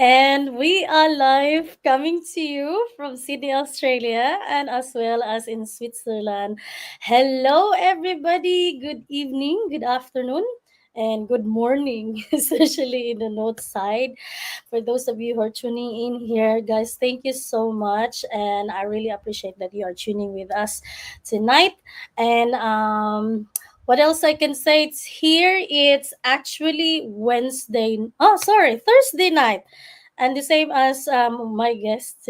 And we are live coming to you from Sydney, Australia, and as well as in Switzerland. Hello, everybody. Good evening, good afternoon, and good morning, especially in the north side. For those of you who are tuning in here, guys, thank you so much. And I really appreciate that you are tuning with us tonight. And what else I can say? It's here. It's actually Wednesday. Oh, sorry, Thursday night, and the same as my guest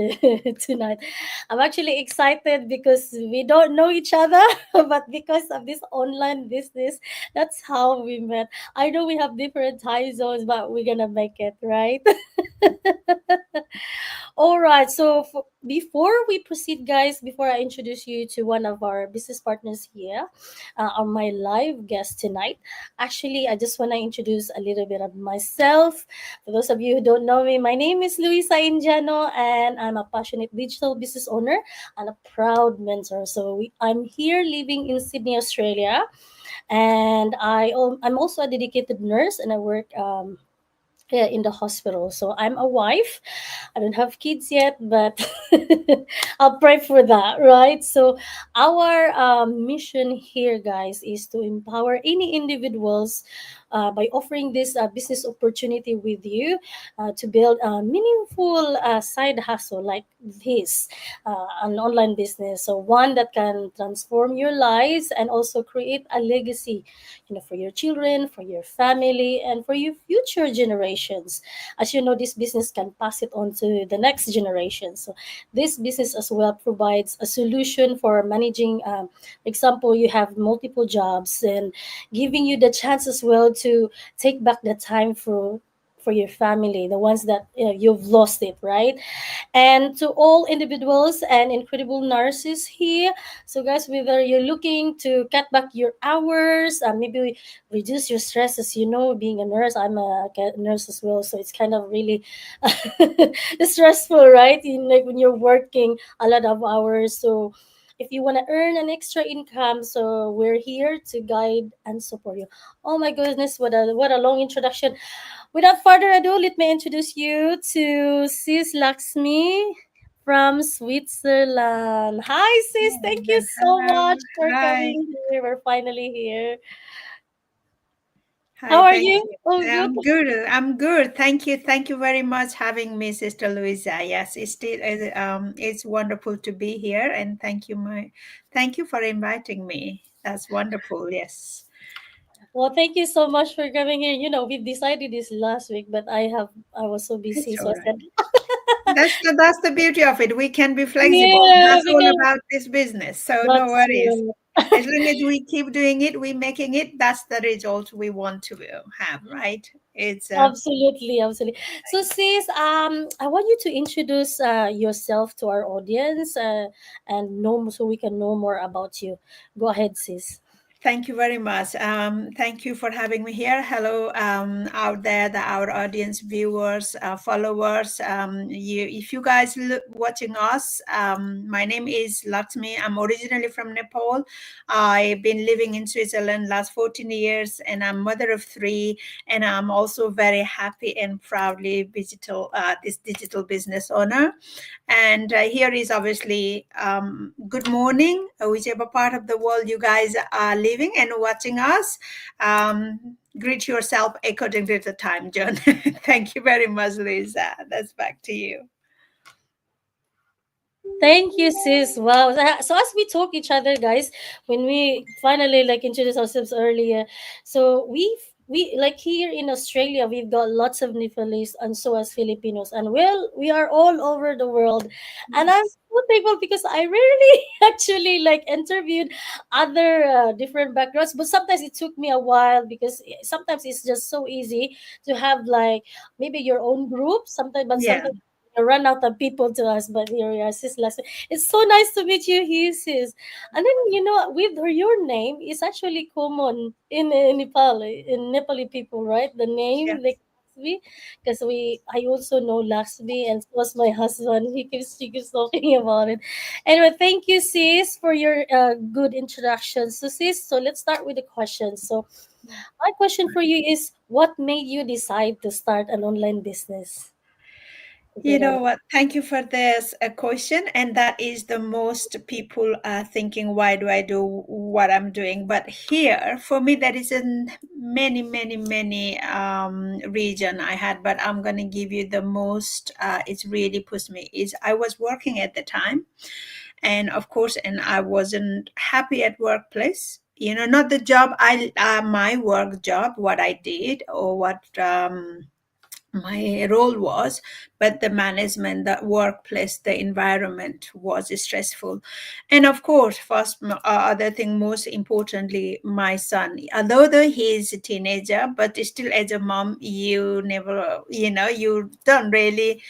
tonight. I'm actually excited because we don't know each other, but because of this online business, that's how we met. I know we have different time zones, but we're gonna make it right. All right. So before we proceed, guys, before I introduce you to one of our business partners here, on my live guest tonight, actually, I just want to introduce a little bit of myself. For those of you who don't know me, my name is Luisa Indiano, and I'm a passionate digital business owner and a proud mentor. I'm here living in Sydney, Australia, and I'm also a dedicated nurse, and I work. Yeah, in the hospital. So I'm a wife. I don't have kids yet, but I'll pray for that, right? So our mission here, guys, is to empower any individuals by offering this business opportunity with you to build a meaningful side hustle like this, an online business. So one that can transform your lives and also create a legacy, for your children, for your family, and for your future generations. As you know, this business can pass it on to the next generation. So this business as well provides a solution for managing, for example, you have multiple jobs, and giving you the chance as well to take back the time for your family, the ones that you've lost it, right? And to all individuals and incredible nurses here. So, guys, whether you're looking to cut back your hours, maybe reduce your stress, as you know, being a nurse, I'm a nurse as well. So, it's kind of really stressful, right? Like when you're working a lot of hours. So, if you want to earn an extra income, so we're here to guide and support you. Oh my goodness, what a long introduction. Without further ado, let me introduce you to Sis Laxmi from Switzerland. Hi, Sis. Thank you so Hello. much for Hi. coming here. We're finally here. How Hi, are thank you? you. Oh, good. I'm good. I'm good. Thank you. Thank you very much having me, Sister Louisa. Yes, it's wonderful to be here and thank you for inviting me. That's wonderful. Yes. Well, thank you so much for coming here. We decided this last week, but I was so busy, It's so all I right. said, That's the beauty of it. We can be flexible. yeah, That's all because about this business. So no that's worries. true. As long as we keep doing it, we making it, that's the result we want to have, right? It's Absolutely, absolutely. So, sis, I want you to introduce yourself to our audience, and know so we can know more about you. Go ahead, sis. Thank you very much. Thank you for having me here. Hello, out there, our audience, viewers, followers. If you guys watching us, my name is Laxmi. I'm originally from Nepal. I've been living in Switzerland last 14 years, and I'm mother of three. And I'm also very happy and proudly this digital business owner. And here is obviously good morning, whichever part of the world you guys are living and watching us. Greet yourself according to the time, John. Thank you very much, Lisa. That's back to you. Thank you, sis. Wow. So as we talk each other, guys, when we finally like introduce ourselves earlier, so we like here in Australia, we've got lots of Nepalese and so as Filipinos, and well, we are all over the world, and I'm Yes. so thankful because I rarely actually like interviewed other different backgrounds, but sometimes it took me a while because sometimes it's just so easy to have like maybe your own group, sometimes, but Yeah. sometimes run out of people to us, but here we are, sis Leslie. It's so nice to meet you here, sis. And then with your name is actually common in Nepal, in Nepali people, right? The name Yes. like Laxmi, because I also know Laxmi, and so was my husband. He keeps talking about it. Anyway, thank you, sis, for your good introduction. So, sis, so let's start with the questions. So, my question for you is, what made you decide to start an online business? You together. know what? Thank you for this question. And that is the most people are thinking, why do I do what I'm doing? But here, for me, there is in many, many, many region I had, but I'm going to give you the most, it's really pushed me, is I was working at the time. And of course, and I wasn't happy at workplace. You know, not the job, my work job, what I did or what, my role was, but the management, the workplace, the environment was stressful. And of course, first, other thing, most importantly, my son, although he is a teenager, but still as a mom, you never, you don't really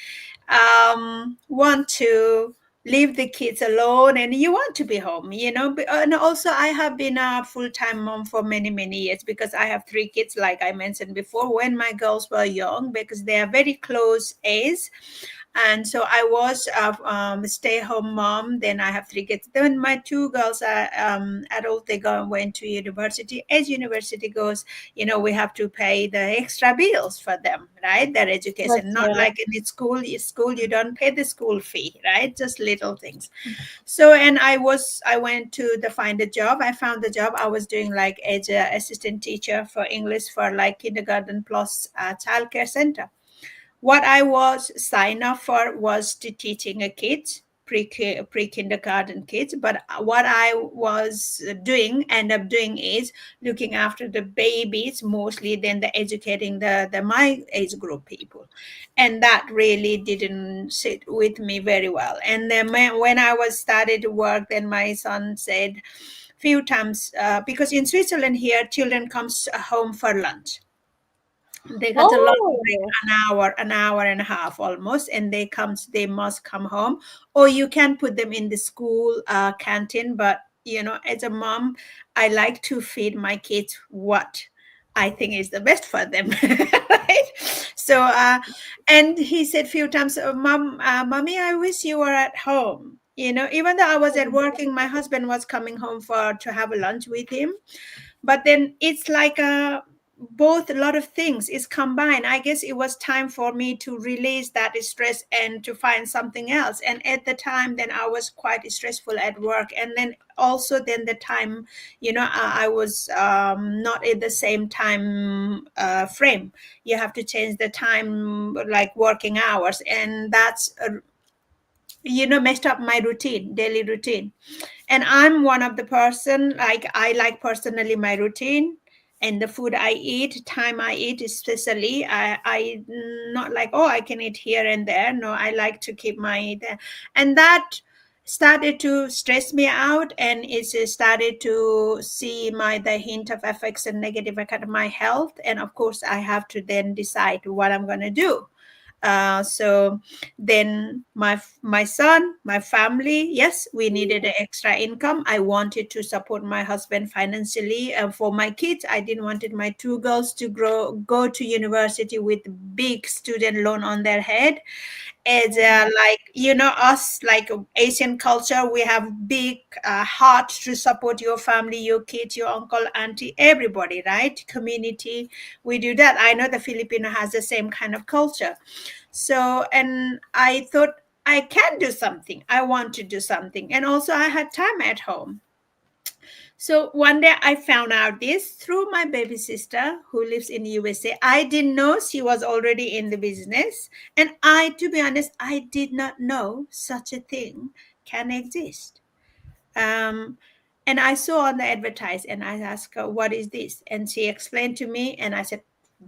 want to leave the kids alone, and you want to be home, and also I have been a full-time mom for many, many years, because I have three kids, like I mentioned before, when my girls were young, because they are very close age. And so I was a stay-home mom. Then I have three kids. Then my two girls are adult. They went to university. As university goes, we have to pay the extra bills for them, right? Their education, That's not right. like in school. School, you don't pay the school fee, right? Just little things. So, and I went to the find a job. I found the job. I was doing like as a assistant teacher for English for like kindergarten plus childcare center. What I was signed up for was to teaching a kids, pre-kindergarten kids. But what I was doing, end up doing, is looking after the babies mostly, than the educating the my age group people. And that really didn't sit with me very well. And then when I was started to work, then my son said few times, because in Switzerland here, children comes home for lunch. They got a lot of break, Oh, an hour and a half almost, and they must come home, or you can put them in the school canteen. But as a mom, I like to feed my kids what I think is the best for them, right? So and he said few times, mom, mommy, I wish you were at home. Even though I was at working, my husband was coming home for to have a lunch with him. But then it's like both, a lot of things is combined. I guess it was time for me to release that stress and to find something else. And at the time, then I was quite stressful at work. And then also then the time, I was not in the same time frame. You have to change the time, like working hours, and that's messed up my routine, daily routine. And I'm one of the person, like I like personally my routine, and the food I eat, time I eat, especially I not like, oh, I can eat here and there. No, I like to keep my and that started to stress me out, and it's started to see my the hint of effects and negative effect of my health. And of course I have to then decide what I'm going to do. So then my son, my family, yes, we needed an extra income. I wanted to support my husband financially. For my kids, I didn't wanted my two girls to go to university with big student loan on their head. As like us, like Asian culture, we have big heart to support your family, your kids, your uncle, auntie, everybody, right? Community, we do that. I know the Filipino has the same kind of culture. So, and I thought I can do something. I want to do something. And also, I had time at home. So, one day I found out this through my baby sister who lives in USA. I didn't know she was already in the business. And to be honest, I did not know such a thing can exist. Um, and I saw on the advertise, and I asked her, what is this? And she explained to me, and I said,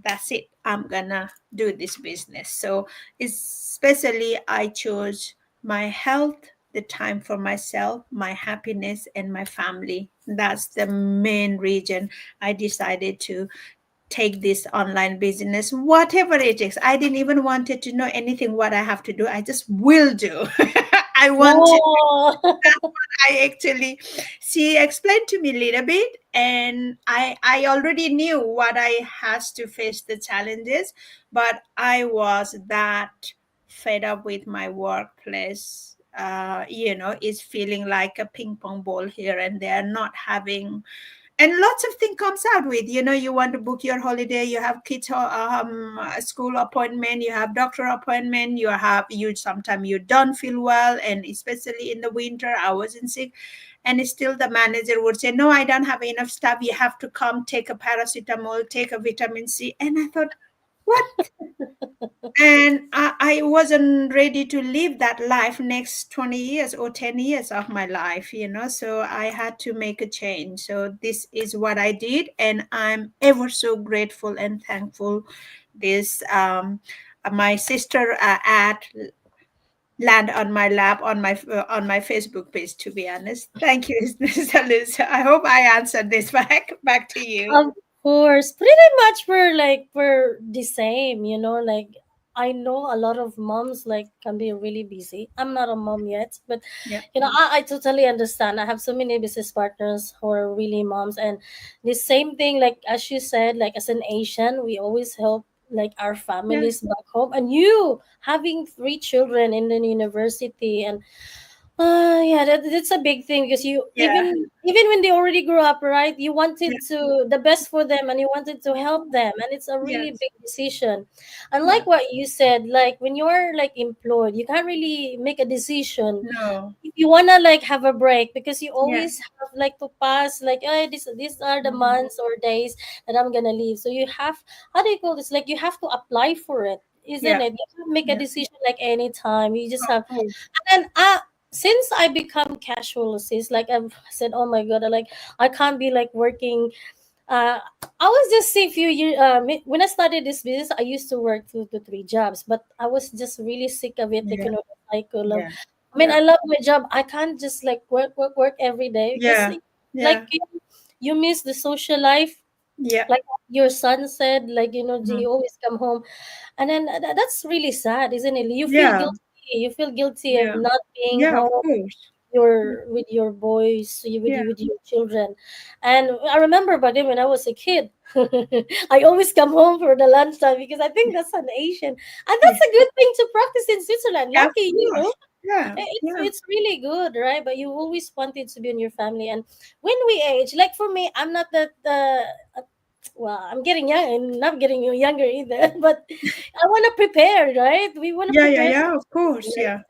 that's it. I'm gonna do this business. So especially I chose my health, the time for myself, my happiness, and my family. That's the main reason I decided to take this online business, whatever it is. I didn't even wanted to know anything what I have to do. I just will do. I want to. oh. I actually, she explained to me a little bit, and I already knew what I has to face the challenges, but I was that fed up with my workplace. It's feeling like a ping pong ball here and there, not having and lots of thing comes out with, you want to book your holiday, you have kids school appointment, you have doctor appointment, you sometimes you don't feel well, and especially in the winter I wasn't sick, and still the manager would say, no, I don't have enough staff, you have to come take a paracetamol, take a vitamin C. And I thought, what? And I wasn't ready to live that life next 20 years or 10 years of my life, so I had to make a change. So this is what I did, and I'm ever so grateful and thankful. This My sister ad land on my lap on my Facebook page, to be honest. Thank you, Mr. Liz. I hope I answered this back to you. Of course, pretty much we're the same, like I know a lot of moms like can be really busy. I'm not a mom yet, but Yeah, I totally understand. I have so many business partners who are really moms, and the same thing, like as you said, like as an Asian, we always help like our yeah, families back home. And you having three children in the university, and yeah, that's a big thing because you yeah, even when they already grew up, right? You yeah, wanted to the best for them and you wanted to help them, and it's a really yes, big decision. Unlike yeah. what you said, like when you're like employed, you can't really make a decision No, if you wanna like have a break because you yeah. always have like to pass like, oh, these are the Mhm. months or days that I'm gonna leave. So you have, how do you call this? Like you have to apply for it, isn't Yeah, it? You can't make a yeah, decision like anytime. You just of have. course. And since I become casual, sis, like I've said, oh my god, I can't be like working. Uh, I was just say few years. When I started this business, I used to work 2 to 3 jobs, but I was just really sick of it. Like Yeah, the cycle of. yeah, I mean, yeah, I love my job. I can't just like work every day because yeah, like yeah, you miss the social life. yeah. Like your son said, like Mhm. they always come home, and then that's really sad, isn't it? You feel Yeah, guilty. You feel guilty of yeah, not being yeah, of home course. with your boys, Yeah, with your children. And I remember back then when I was a kid, I always come home for the lunchtime because I think that's an Asian, and yeah, that's a good thing to practice in Switzerland. yeah, of Lucky you. course. Yeah, yeah. It's really good, right? But you always wanted to be in your family, and when we age, like for me, I'm not that. Well, I'm getting young and not getting younger either, but I want to prepare, right? We want to Yeah, yeah, prepare yeah, of course. Yeah.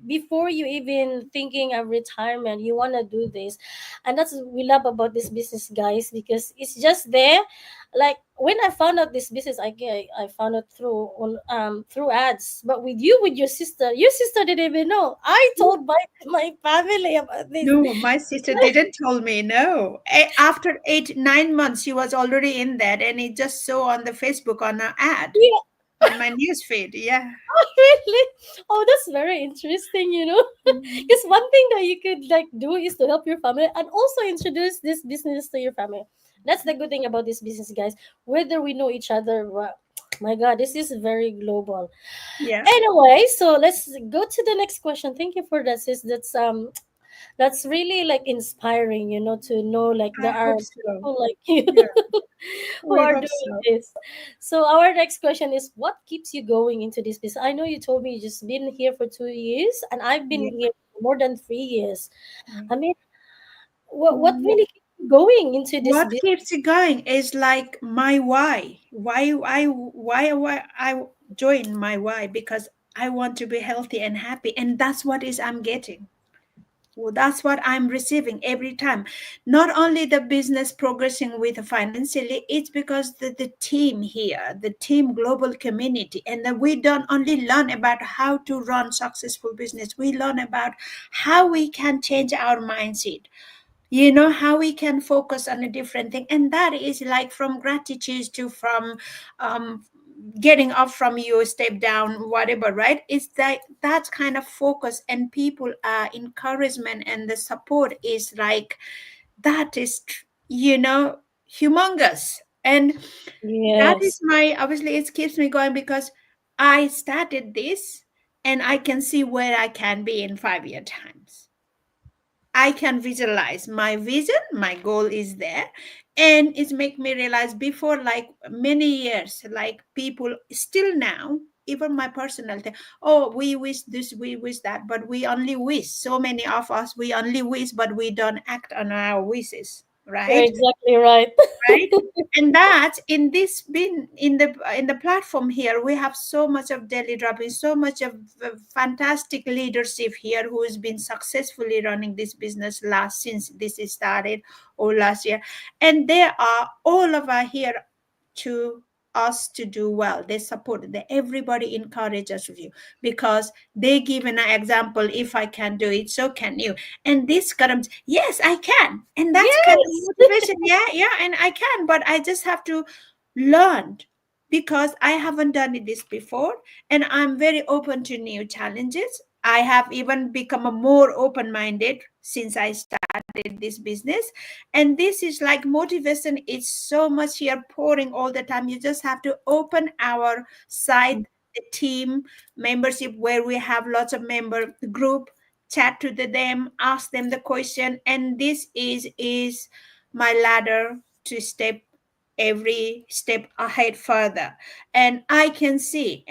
before you even thinking of retirement. You want to do this, and that's what we love about this business, guys, because it's just there. Like when I found out this business, I found it through ads. But with your sister didn't even know. I told my family about this. No, my sister didn't tell me. No. After 8, 9 months, she was already in that, and it just saw on the Facebook on an ad Yeah. on my news feed. Yeah. Really? Oh, that's very interesting, Mhm. Because one thing that you could like do is to help your family and also introduce this business to your family. That's the good thing about this business, guys. Whether we know each other, my God, this is very global. Yeah, Anyway, so let's go to the next question. Thank you for that, sis. That's really like inspiring, to know like I there are hope so. people like you Yeah, who we are hope doing so. this. So our next question is, what keeps you going into this business? I know you told me you just been here for 2 years, and I've been Yeah. here for more than 3 years. Yeah. I mean, what Wh- really keeps you going into this What business? keeps it going is like my why. Why I join my why, because I want to be healthy and happy, and that's what is I'm getting. Well, that's what I'm receiving every time. Not only the business progressing with financially, it's because the team here, the team global community, and that we don't only learn about how to run successful business, we learn about how we can change our mindset, how we can focus on a different thing. And that is like from gratitude to from getting up from you step down whatever, right? It's that kind of focus, and people encouragement and the support is like that is humongous. And that is Yes. my, obviously it keeps me going, because I started this, and I can see where I can be in 5 year times. I can visualize my vision, my goal is there. And it's make me realize before, like many years, like people still now, even my personal thing, oh, we wish this, we wish that, but we only wish. So many of us, we only wish, but we don't act on our wishes. You're right? exactly right. Right, and that in this been in the platform here, we have so much of daily dropping, so much of fantastic leadership here who has been successfully running this business last since this is started or last year, and they are all of are here to us to do well. They support, they everybody encourages you because they give an example. If I can do it, so can you. And this comes, yes, I can. And that's kind of Yes. motivation. Yeah, yeah, and I can, but I just have to learn because I haven't done it this before. And I'm very open to new challenges. I have even become a more open-minded since I started this business. And this is like motivation. It's so much here pouring all the time. You just have to open our site, the team membership where we have lots of member group, chat to them, ask them the question, and this is my ladder to step every step ahead further. And I can see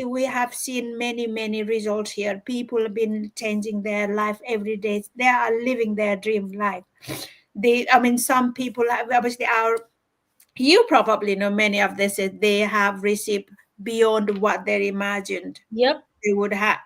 we have seen many results here. People have been changing their life every day. They are living their dream life. They, I mean, some people have obviously our, you probably know many of this, they have received beyond what they imagined Yep. they would have,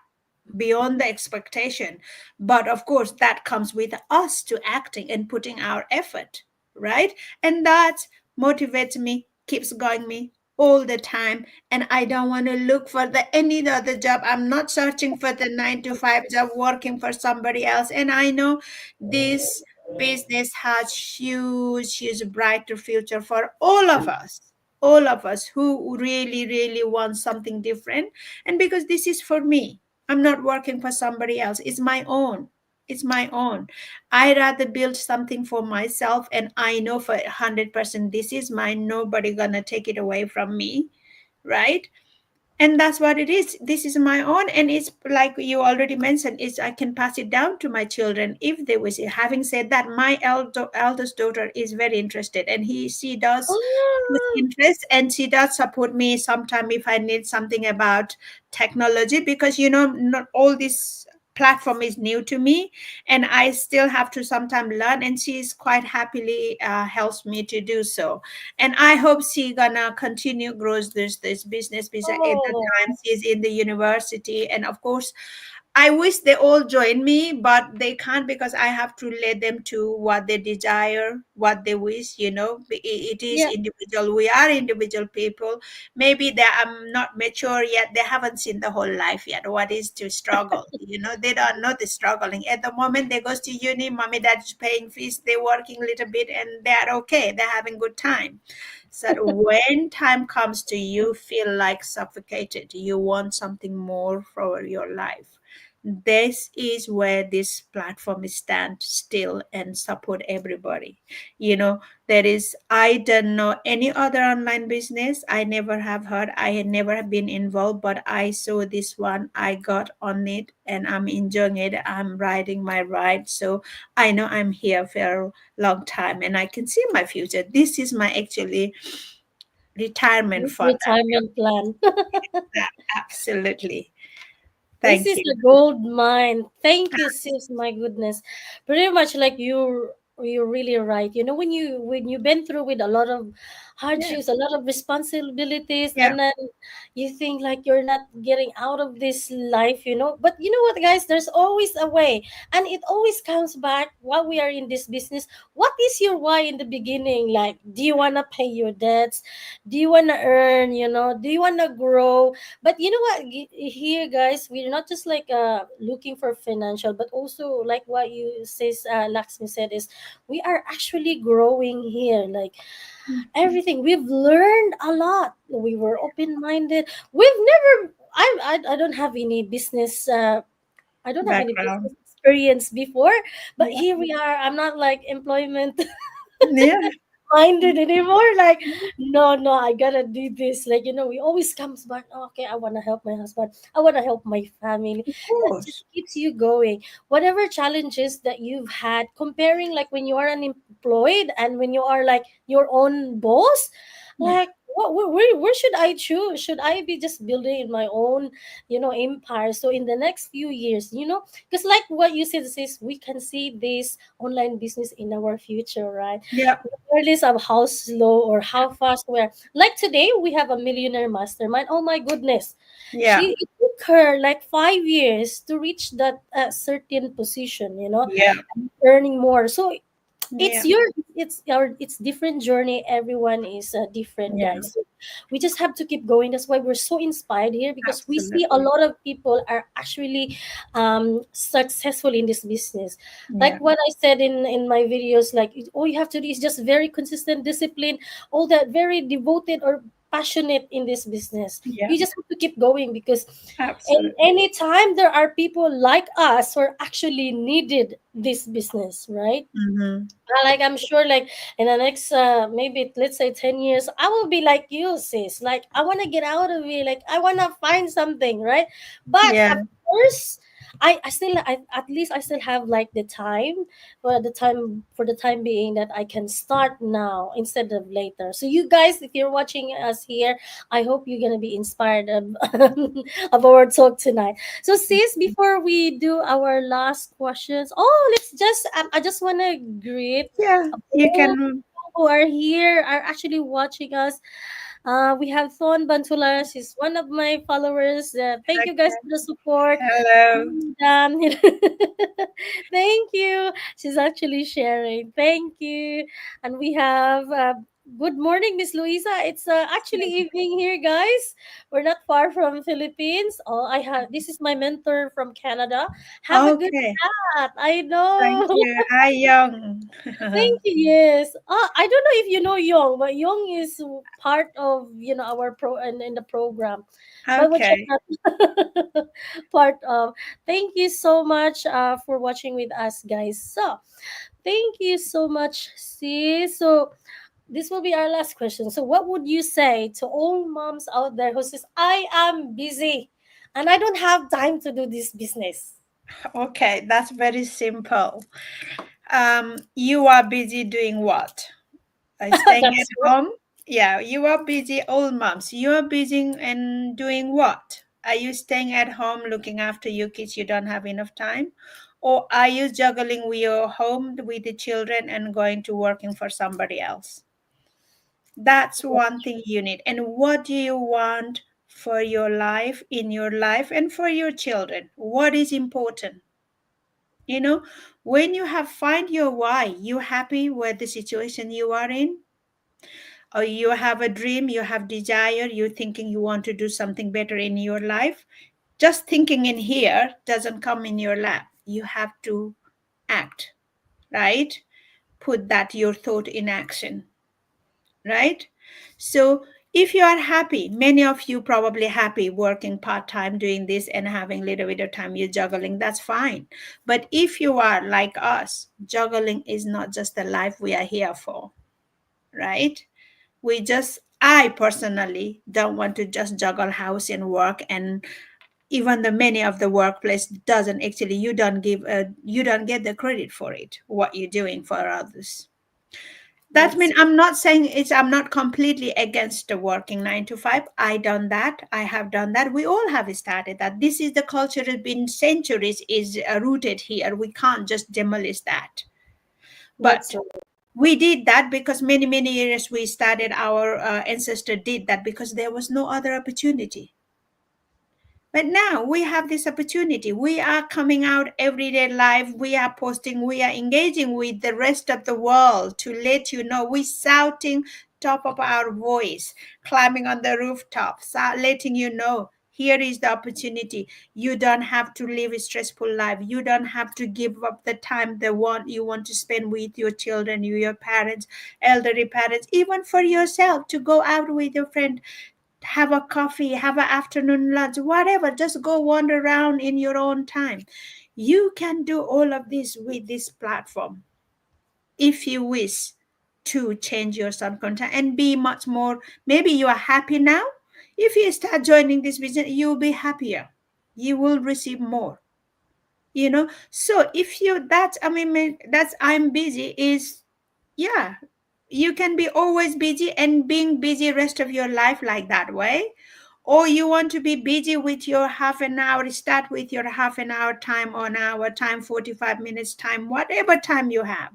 beyond the expectation. But of course that comes with us to acting and putting our effort, right? And that motivates me, keeps going me all the time. And I don't want to look for the any other job. I'm not searching for the 9 to 5 job working for somebody else. And I know this business has huge brighter future for all of us who really want something different. And because this is for me, I'm not working for somebody else. It's my own. It's my own. I rather build something for myself, and I know for 100% this is mine. Nobody gonna take it away from me, right? And that's what it is. This is my own, and it's like you already mentioned, is I can pass it down to my children if they wish it. Having said that, my eldest daughter is very interested, and she does with Ah, interest, and she does support me sometime if I need something about technology, because not all this platform is new to me, and I still have to sometime learn, and she's quite happily helps me to do so. And I hope she gonna continue grows this business, because at the time oh, she's in the university. And of course I wish they all join me, but they can't, because I have to let them to what they desire, what they wish. It is yeah. individual. We are individual people. Maybe they are not mature yet. They haven't seen the whole life yet. What is to struggle? They don't know the struggling. At the moment they goes to uni, mommy, dad's paying fees. They're working a little bit, and they're okay. They're having good time. So when time comes to you feel like suffocated, you want something more for your life. This is where this platform stand still and support everybody. There is, I don't know any other online business. I never have heard. I had never have been involved, but I saw this one. I got on it and I'm enjoying it. I'm riding my ride. So I know I'm here for a long time and I can see my future. This is my actually retirement fund. Retirement plan. Yeah, absolutely. This Thank is you. a gold mine. Thank you, sis. My goodness, pretty much like you're really right. When you've been through with a lot of Yeah, hardships, a lot of responsibilities, yeah. and then you think like you're not getting out of this life. But you know what, guys? There's always a way, and it always comes back while we are in this business. What is your why in the beginning? Like, do you wanna pay your debts? Do you wanna earn? Do you wanna grow? But you know what, here, guys, we're not just like looking for financial, but also like what you says, Laxmi said, is we are actually growing here. Like Mhm. everything we've learned a lot. We were open-minded. We've never I don't have any business I don't have any Background. business experience before, but Yeah. here we are. I'm not like employment Yeah. minded anymore. Like, no, no, I gotta do this. Like, we always comes back. "Oh, okay, I wanna help my husband. I wanna help my family." Of That just course. keeps you going. Whatever challenges that you've had, comparing like when you are unemployed and when you are like your own boss, Yeah. like where should I choose? Should I be just building in my own, empire? So in the next few years, because like what you said, is we can see this online business in our future, right? Yeah, Regardless of how slow or how fast we are. Like today, we have a millionaire mastermind. Oh my goodness, yeah, it took her like 5 years to reach that certain position, yeah, earning more. So yeah, it's different journey. Everyone is different, yeah, guys. So we just have to keep going. That's why we're so inspired here, because we see a absolutely. lot of people are actually successful in this business. Like Yeah, what I said in my videos, like all you have to do is just very consistent, discipline, all that, very devoted or passionate in this business. yeah, You just have to keep going, because absolutely. anytime there are people like us who are actually needed this business, right? Mm-hmm. Like I'm sure, like in the next maybe let's say 10 years, I will be like you, sis. Like I want to get out of here. Like I want to find something, right? But Yeah, of course, I still at least I still have like the time, for the time being, that I can start now instead of later. So you guys, if you're watching us here, I hope you're gonna be inspired of, of our talk tonight. So sis, before we do our last questions, let's just I just want to greet yeah, you all can. who are here, are actually watching us. We have Thon Bantulas. She's one of my followers. Thank you guys Okay. for the support. Hello. Um, thank you. She's actually sharing. Thank you. And we have good morning, Miss Luisa. It's actually evening here, guys. We're not far from Philippines. Oh, I have. This is my mentor from Canada. Have a good Okay. chat. I Thank know. you. Hi, Young. Thank you. Yes. I don't know if you know Young, but Young is part of our in the program, but which I'm Okay. not part of. Thank you so much for watching with us, guys. So thank you so much, sis. So this will be our last question. So what would you say to all moms out there who says, "I am busy and I don't have time to do this business"? Okay, that's very simple. You are busy doing what? Staying at That's what. home? Yeah, you are busy, old moms. You are busy and doing what? Are you staying at home looking after your kids? You don't have enough time? Or are you juggling with your home with the children and going to working for somebody else? That's one thing you need. And what do you want for your life, in your life, and for your children? What is important? You know, when you have find your why, you happy with the situation you are in, or you have a dream, you have desire, you're thinking you want to do something better in your life. Just thinking in here doesn't come in your lap. You have to act, right? Put that your thought in action, right? So if you are happy, many of you probably happy working part-time doing this and having little bit of time you're juggling, that's fine. But if you are like us, juggling is not just the life we are here for, right? I personally don't want to just juggle house and work, and even the many of the workplace doesn't actually, you don't get the credit for it, what you're doing for others. That That's means I'm not saying I'm not completely against the working 9 to 5. I done that. I have done that. We all have started that. This is the culture has been centuries is rooted here. We can't just demolish that. that's But we did that because many years we started. Our ancestor did that because there was no other opportunity. But now we have this opportunity. We are coming out everyday live. We are posting. We are engaging with the rest of the world to let you know. We're shouting top of our voice, climbing on the rooftops, letting you know here is the opportunity. You don't have to live a stressful life. You don't have to give up the time you want to spend with your children, your parents, elderly parents, even for yourself to go out with your friend, have a coffee, have an afternoon lunch, whatever. Just go wander around in your own time. You can do all of this with this platform if you wish to change your subcontract and be much more. Maybe you are happy now. If you start joining this business, you'll be happier. You will receive more. So if you that's I mean that's I'm busy is, yeah, you can be always busy and being busy rest of your life like that way, or you want to be busy with your half an hour, start with your half an hour time, on hour time, 45 minutes time, whatever time you have.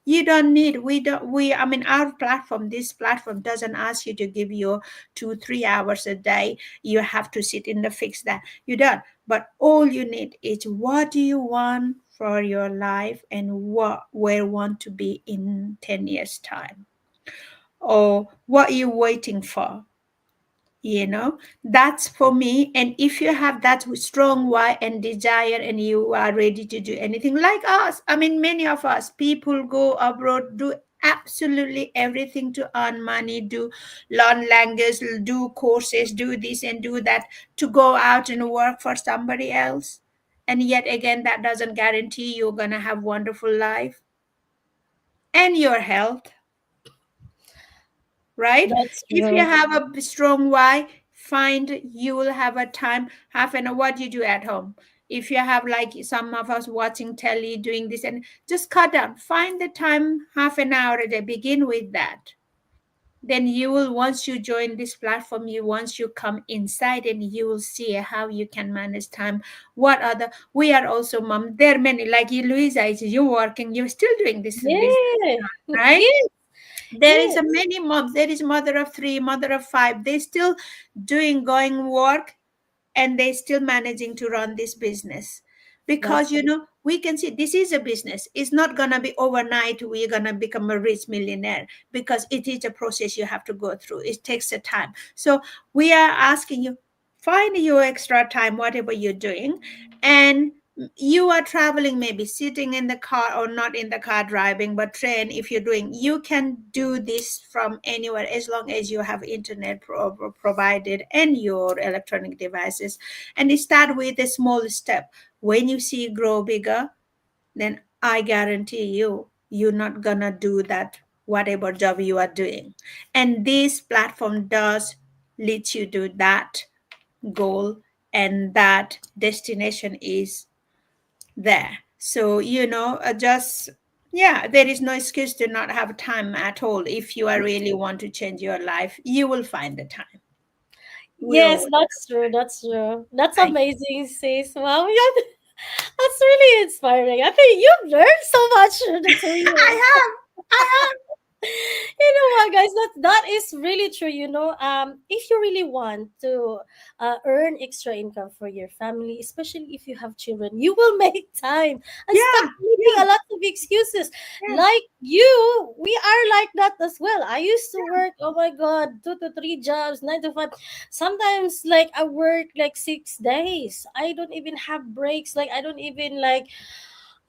You don't need, we don't, we, I mean, our platform, this platform doesn't ask you to give you 2 3 hours a day. You have to sit in the fix that you don't. But all you need is what do you want for your life and what where want to be in 10 years time, or what you waiting for, you know. That's for me. And if you have that strong why and desire and you are ready to do anything like us, I mean, many of us people go abroad, do absolutely everything to earn money, do learn language, do courses, do this and do that, to go out and work for somebody else. And yet again, that doesn't guarantee you're gonna have wonderful life and your health, right? That's If you true. have a strong why, find, you will have a time, half an hour, what you do at home. If you have like some of us watching telly, doing this, and just cut down, find the time, half an hour a day, begin with that. Then you will, once you join this platform, you, once you come inside, and you will see how you can manage time. What other, we are also mom, there are many like you, Louisa, is you working, you're still doing this business, Yeah. right? Yes. There is a Yes. many moms, there is mother of three, mother of five, they still doing going work, and they still managing to run this business. Because That's you know, we can see this is a business, it's not gonna be overnight we're gonna become a rich millionaire, because it is a process you have to go through, it takes a time. So we are asking you, find your extra time whatever you're doing. And you are traveling, maybe sitting in the car, or not in the car driving, but train, if you're doing, you can do this from anywhere, as long as you have internet provided and your electronic devices. And you start with a small step. When you see it grow bigger, then I guarantee you, you're not gonna do that whatever job you are doing. And this platform does lead you to that goal, and that destination is there. So, you know, just, yeah, there is no excuse to not have time at all. If you are really want to change your life, you will find the time. We yes, always that's true. That's true. That's thank amazing, sis. Wow, yeah, that's really inspiring. I think you've learned so much through the 2 years. I have, I You know what, guys, that is really true. If you really want to earn extra income for your family, especially if you have children, you will make time and stop yeah, making yeah, a lot of excuses. yeah, Like you, we are like that as well. I used to work, oh my god, 2 to 3 jobs, 9 to 5. Sometimes like I work like 6 days. I don't even have breaks. Like I don't even like,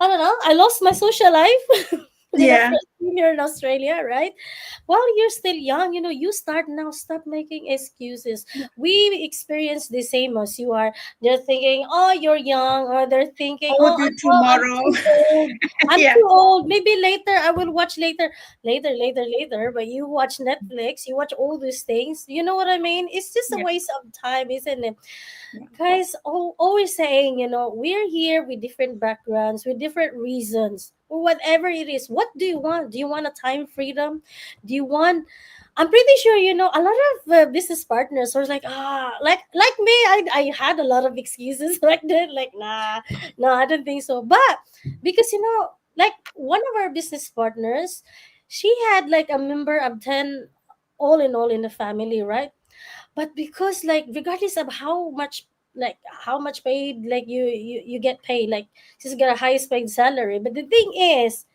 I don't know. I lost my social life when I yeah, first came here in Australia, right? While you're still young, you start now. Stop making excuses. yeah. We experience the same as you are. They're thinking, oh, you're young, or they're thinking, Oh, oh, do I'm tomorrow. too old. I'm Yeah, too old. Maybe later I will watch later, later. But you watch Netflix, you watch all these things. You know what I mean? It's just a yeah, waste of time, isn't it? yeah, Guys, always saying, we're here with different backgrounds, with different reasons, or whatever it is. What do you want? Do you want a time freedom? Do you want? I'm pretty sure a lot of business partners are like, like me. I had a lot of excuses back then, like nah, no, I don't think so. But because like one of our business partners, she had like a member of 10, all in the family, right? But because like regardless of how much paid, like you get paid, like she's got a highest paid salary. But the thing is,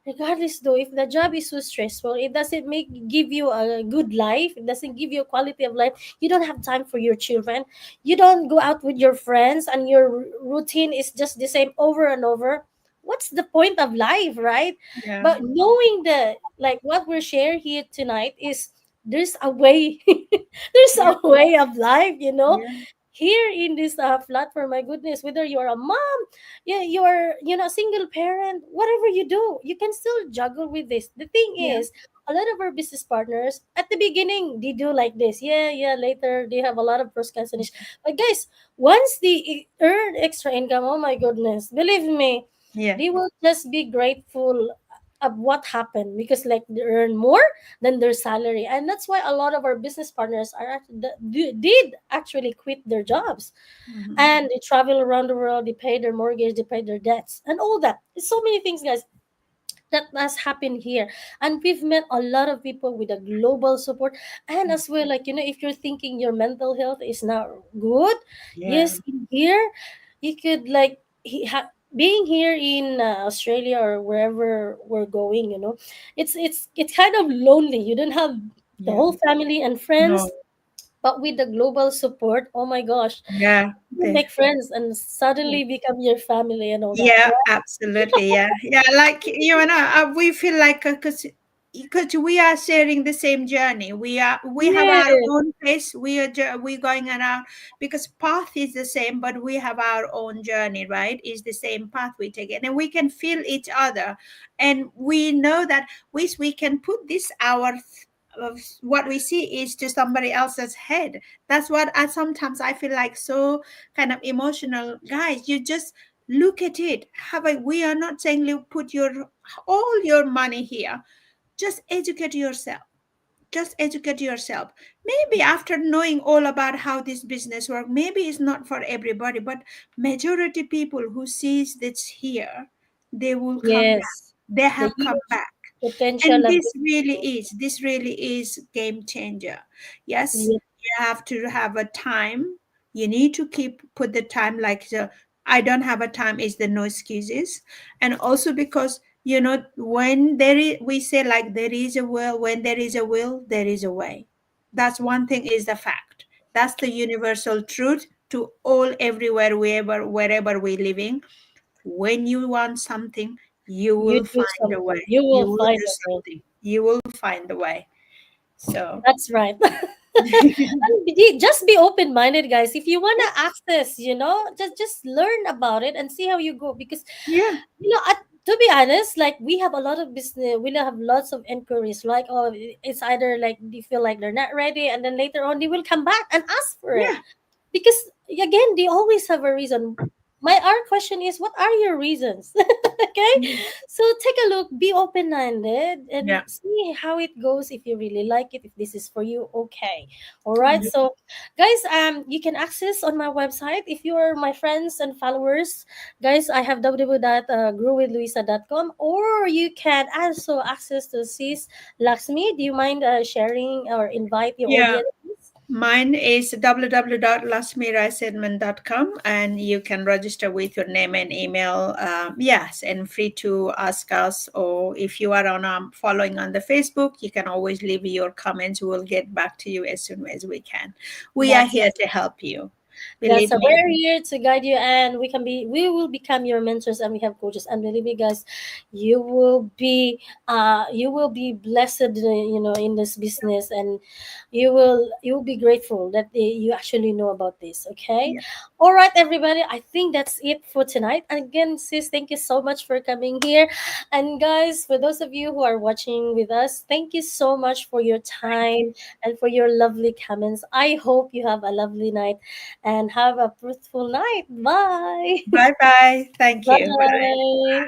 regardless though, if the job is so stressful, it doesn't give you a good life, it doesn't give you a quality of life. You don't have time for your children, you don't go out with your friends, and your routine is just the same over and over. What's the point of life, right? yeah, But knowing that, like what we're sharing here tonight is there's a way, there's yeah, a way of life, yeah, here in this platform. My goodness, whether you're a mom, yeah, you're a single parent, whatever you do, you can still juggle with this. The thing yeah, is, a lot of our business partners at the beginning they do like this, yeah, later they have a lot of procrastination. But guys, once they earn extra income, oh my goodness, believe me, yeah, they will just be grateful what happened, because like they earn more than their salary, and that's why a lot of our business partners did actually quit their jobs, Mhm. and they travel around the world, they pay their mortgage, they pay their debts and all that. It's so many things, guys, that has happened here. And we've met a lot of people with a global support. And as well, like, if you're thinking your mental health is not good, Yeah. yes, in here you could like being here in Australia or wherever we're going, it's kind of lonely. You don't have the Yeah. whole family and friends, No. but with the global support, oh my gosh, Yeah. you make friends and suddenly become your family and all that, Yeah, right? absolutely. Yeah, yeah. Like we feel like because we are sharing the same journey. We have our Yeah. own pace. We going around because path is the same, but we have our own journey. Right? Is the same path we take it, and we can feel each other, and we know that we can put this our of what we see is to somebody else's head. That's what I sometimes I feel like so kind of emotional, guys. You just look at it. We are not saying you put your all your money here. Just educate yourself. Just educate yourself. Maybe after knowing all about how this business works, maybe it's not for everybody, but majority people who sees this here, they will come back. Yes, They the have come huge back. potential And of this really is game changer. Yes, yeah, you have to have a time. You need to keep put the time, like the I don't have a time is the no excuses. And also because when there is, we say like there is a will. When there is a will, there is a way. That's one thing, is the fact. That's the universal truth to all, everywhere, wherever we're living. When you want something, you you will do find a something, way. you will You will find do a way. something. You will find a way. So That's right. And just be open minded, guys. If you want to access, just learn about it and see how you go. Because yeah, to be honest, like we have a lot of business, we have lots of inquiries. Like, oh, it's either like they feel like they're not ready, and then later on they will come back and ask for it, yeah, because again they always have a reason. Our question is, what are your reasons? Okay, yeah, so take a look, be open-minded and yeah, see how it goes. If you really like it, if this is for you, okay. All right, yeah. so guys, you can access on my website if you are my friends and followers. Guys, I have www.growwithluisa.com, or you can also access to sis Laxmi. Do you mind sharing or invite your Yeah. audience? Mine is www.lasmiraisedman.com, and you can register with your name and email. Yes, and free to ask us, or if you are on following on the Facebook, you can always leave your comments. We'll get back to you as soon as we can. We are That's here to help you. Yes, Believe so me. we're here to guide you, and we will become your mentors, and we have coaches. And believe me, guys, you will be blessed, in this business, and you will be grateful that you actually know about this. Okay, Yeah. all right, everybody. I think that's it for tonight. And again, sis, thank you so much for coming here, and guys, for those of you who are watching with us, thank you so much for your Thank you. time and for your lovely comments. I hope you have a lovely night and have a fruitful night. Bye. Bye bye. Thank you. Bye. Bye.